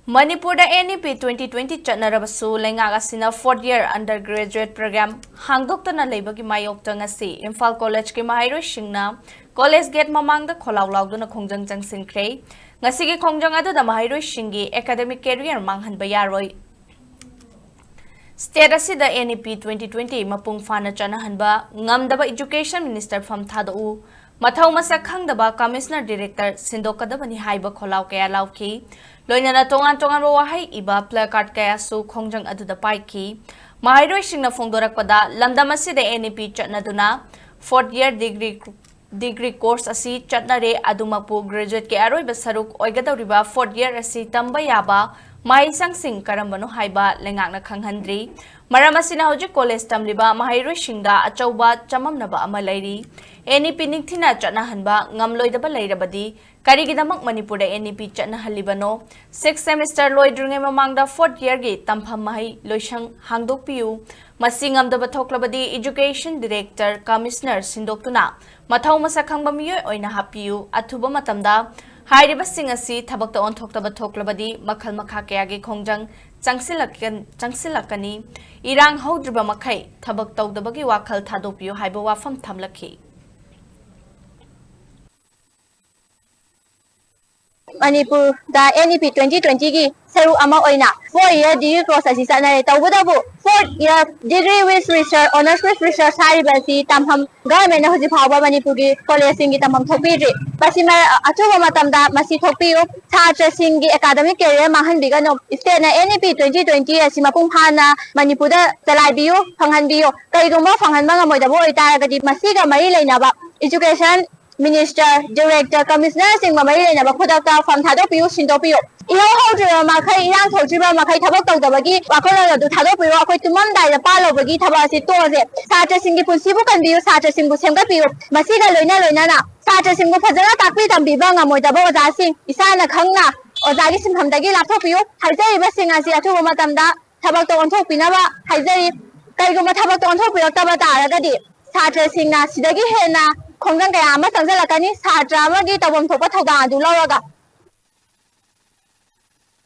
Manipur da NEP 2020 chatnarabasu lengaga sina 4th year undergraduate program haangdok-tana leibagi maiyokta ngasi Imphal College ki Maheiroi Singna College gate mamang da kholaw-lawduna Khongjang Changshinkhre ngasi ki Khongjang adu da Maheiroi Singgi academic career manghanba yaroi State asida NEP 2020 mapung fana chanahanba ngamdaba education minister from thadau Mathau masak khangdaba commissioner director sindokadabani haiba kholaw kaya lawki loinana tongan wahai iba placard kaya su Khongjang aduda paiki Maheiroi Singna phongdorakpada lamdam asida NEP chatnaduna 4th year degree course asi chatnare adumapu graduate ke aroiba saruk oigadawriba 4th year asi tamba yaba mahisangsing karambano haiba lengakna khanghandri maram asina hoji college tamliba Maheiroi Singda achauba chamamnaba ama lairi NEP ningthina chatnahanba ngamloidaba leirabadi karigidamak Manipur da NEP chatnahalibano 6th semester loidrungai mamangda 4th year gi tampham mahi loisang hangdokpiu masi ngamdaba thoklabadi education director commissioner sindoktuna mathau masakhangba miyoi oina hapiu athuba matamda hairiba singasi thabakta onthokta thoklabadi makhal makha kayagi Khongjang changsilakani irang hodriba makhai thabak tawdabagi wakhal thadopiu haiba wafam thamlakhi Manipur da NEP 2020 ki seru ama oina 4-year degree course asi sanare tawbudabu 4th year degree with research honors with research haribasi tamham government na hoji phawba Manipur ki college singi tamham thopidri basima achuba matamda masi thopiu chhatra singi academic career mahanbiga no state na NEP 2020 asi mapung phana Manipur da chalaibiu phanghanbiu kaigumba phanghanba ngamoidabu oitaragadi masiga mari leinaba education Minister, Director, Commissioner, Singma Maheiroi na Khudakta from Thadokpiu, Sindopiu. Iho hodriba makhai irang thojiba makhai thabak tawdabagi wakhona du thadokpiu akhoi tumamdai da palobagi thabasi toje satra singi punsibu kanbiu satra singbu semgapiu masiga loina na satra singbu phajana takpi tambiba ngamoidaba oja sing isana khangna ojagi simhamdagi lapthopiu haijariba singasi athuba matamda thabak to onthokpinaba haijari kaiguma thabak to onthokpirokta taragadi satra singna sidagi hena Khongjang kaya ama changsalakani satra amagi tabom thopa thawdang adu lawraga